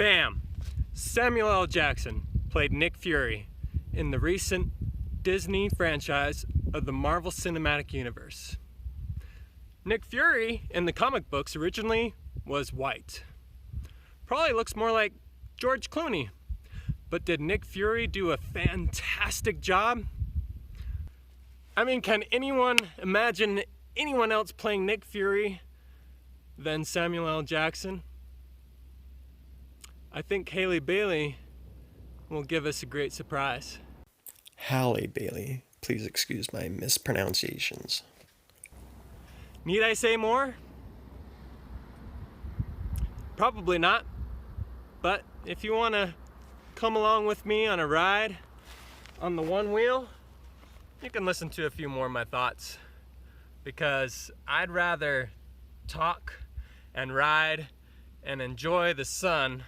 Bam! Samuel L. Jackson played Nick Fury in the recent Disney franchise of the Marvel Cinematic Universe. Nick Fury in the comic books originally was white. Probably looks more like George Clooney. But did Nick Fury do a fantastic job? I mean, can anyone imagine anyone else playing Nick Fury than Samuel L. Jackson? I think Halle Bailey will give us a great surprise. Halle Bailey. Please excuse my mispronunciations. Need I say more? Probably not. But if you want to come along with me on a ride on the Onewheel, you can listen to a few more of my thoughts, because I'd rather talk and ride and enjoy the sun,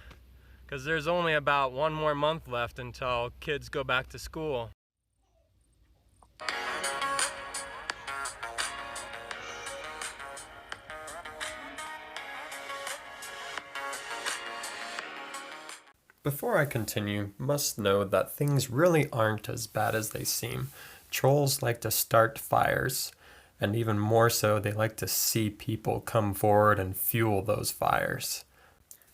because there's only about one more month left until kids go back to school. Before I continue, must know that things really aren't as bad as they seem. Trolls like to start fires, and even more so, they like to see people come forward and fuel those fires.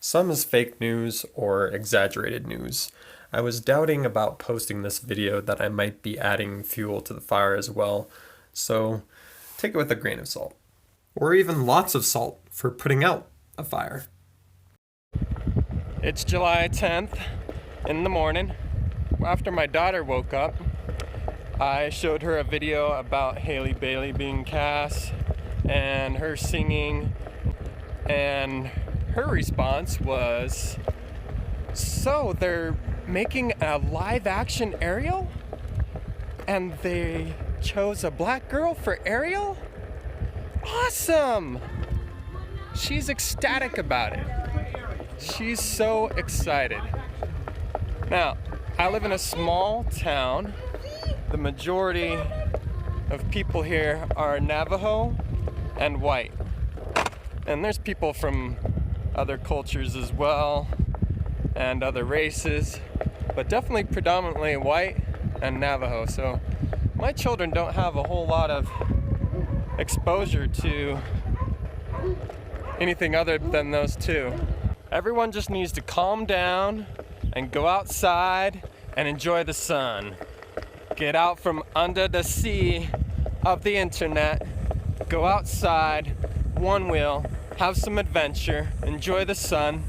Some is fake news or exaggerated news. I was doubting about posting this video that I might be adding fuel to the fire as well, so take it with a grain of salt. Or even lots of salt for putting out a fire. It's July 10th in the morning. After my daughter woke up, I showed her a video about Halle Bailey being cast and her singing, and her response was, "So they're making a live action Ariel? And they chose a black girl for Ariel? Awesome!" She's ecstatic about it. She's so excited. Now, I live in a small town. The majority of people here are Navajo and white. And there's people from other cultures as well, and other races, but definitely predominantly white and Navajo. So my children don't have a whole lot of exposure to anything other than those two. Everyone just needs to calm down and go outside and enjoy the sun. Get out from under the sea of the internet, go outside, Onewheel, have some adventure, enjoy the sun.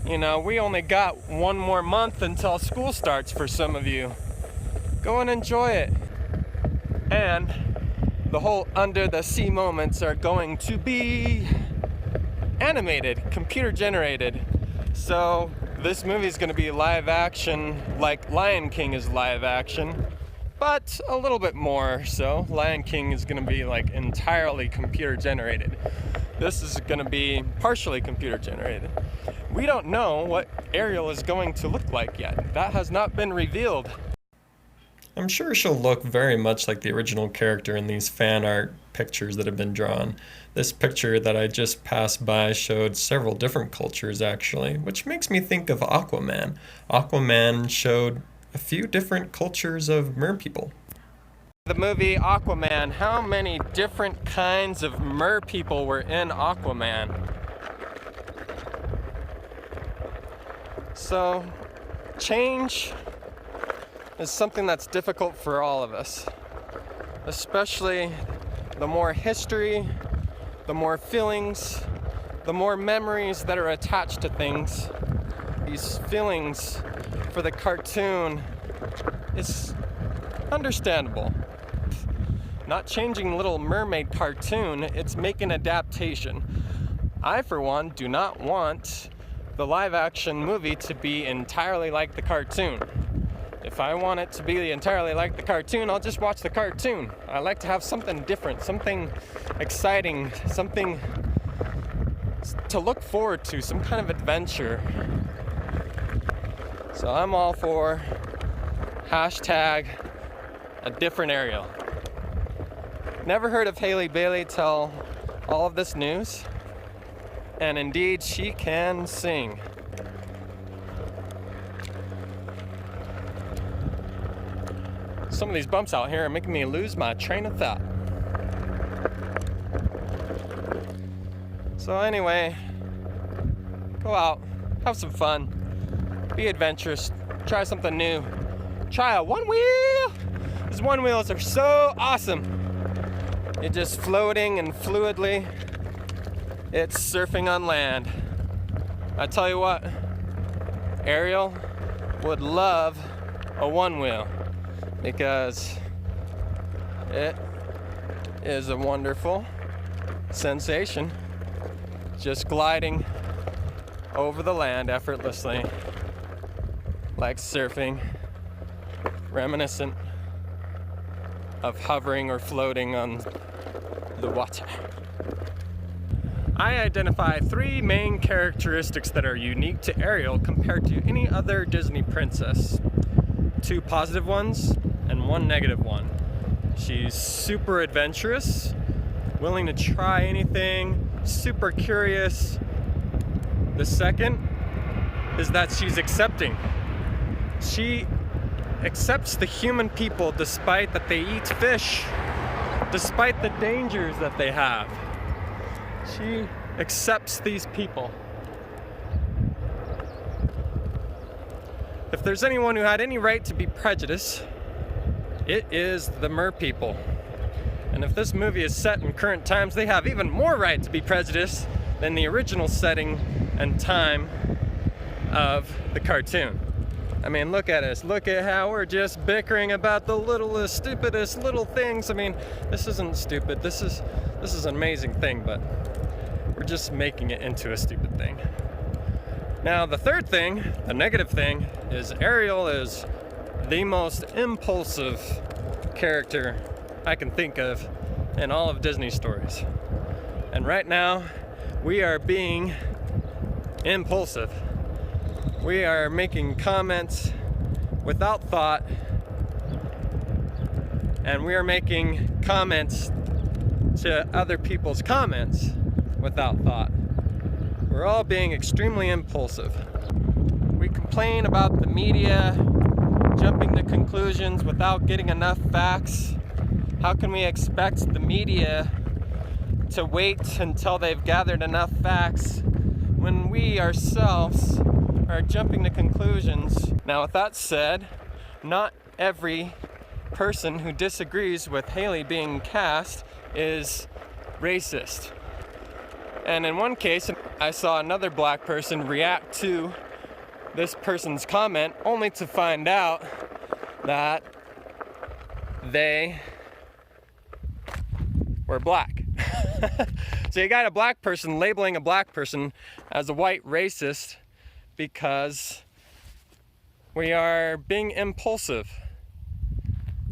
You know, we only got one more month until school starts for some of you. Go and enjoy it. And the whole under the sea moments are going to be animated, computer generated. So this movie is going to be live action, like Lion King is live action, but a little bit more so. Lion King is going to be like entirely computer generated. This is going to be partially computer generated. We don't know what Ariel is going to look like yet. That has not been revealed. I'm sure she'll look very much like the original character in these fan art pictures that have been drawn. This picture that I just passed by showed several different cultures actually, which makes me think of Aquaman. Aquaman showed a few different cultures of merpeople. The movie Aquaman, how many different kinds of merpeople were in Aquaman? So, change is something that's difficult for all of us, especially the more history, the more feelings, the more memories that are attached to things. These feelings for the cartoon is understandable. Not changing Little Mermaid cartoon, it's making adaptation. I, for one, do not want the live action movie to be entirely like the cartoon. If I want it to be entirely like the cartoon, I'll just watch the cartoon. I like to have something different, something exciting, something to look forward to, some kind of adventure. So I'm all for hashtag a different Ariel. Never heard of Halle Bailey till all of this news, and indeed she can sing. Some of these bumps out here are making me lose my train of thought. So anyway, go out, have some fun, be adventurous, try something new, try a Onewheel. These Onewheels are so awesome. You're just floating and fluidly, it's surfing on land. I tell you what, Ariel would love a Onewheel because it is a wonderful sensation, just gliding over the land effortlessly, like surfing, reminiscent of hovering or floating on the water. I identify 3 main characteristics that are unique to Ariel compared to any other Disney princess. 2 positive ones and 1 negative one. She's super adventurous, willing to try anything, super curious. The second is that she's accepting. She accepts the human people despite that they eat fish, despite the dangers that they have. She accepts these people. If there's anyone who had any right to be prejudiced, it is the mer people. And if this movie is set in current times, they have even more right to be prejudiced than the original setting and time of the cartoon. I mean, look at us. Look at how we're just bickering about the littlest, stupidest little things. I mean, this isn't stupid. This is an amazing thing, but we're just making it into a stupid thing. Now, the third thing, the negative thing, is Ariel is the most impulsive character I can think of in all of Disney stories. And right now, we are being impulsive. We are making comments without thought, and we are making comments to other people's comments without thought. We're all being extremely impulsive. We complain about the media jumping to conclusions without getting enough facts. How can we expect the media to wait until they've gathered enough facts when we ourselves are jumping to conclusions? Now, with that said, not every person who disagrees with Halle being cast is racist. And in one case, I saw another black person react to this person's comment only to find out that they were black. So you got a black person labeling a black person as a white racist because we are being impulsive.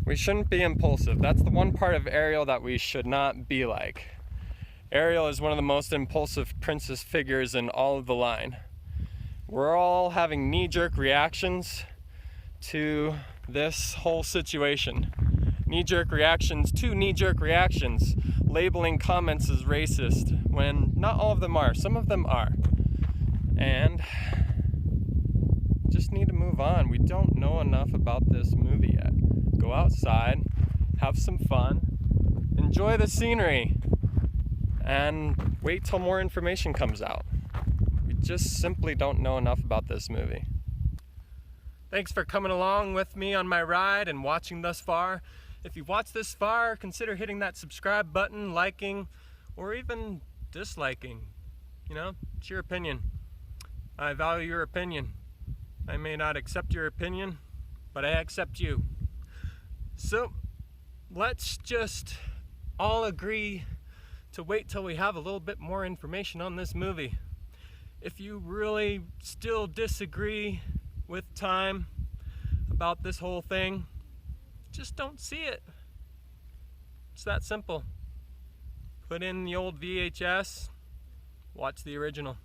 We shouldn't be impulsive. That's the one part of Ariel that we should not be like. Ariel is one of the most impulsive princess figures in all of the line. We're all having knee-jerk reactions to this whole situation. Knee-jerk reactions to knee-jerk reactions, labeling comments as racist when not all of them are. Some of them are. And just need to move on. We don't know enough about this movie yet. Go outside, have some fun, enjoy the scenery, and wait till more information comes out. We just simply don't know enough about this movie. Thanks for coming along with me on my ride and watching thus far. If you've watched this far, consider hitting that subscribe button, liking, or even disliking. You know, it's your opinion. I value your opinion. I may not accept your opinion, but I accept you. So, let's just all agree to wait till we have a little bit more information on this movie. If you really still disagree with time about this whole thing, just don't see it. It's that simple. Put in the old VHS, watch the original.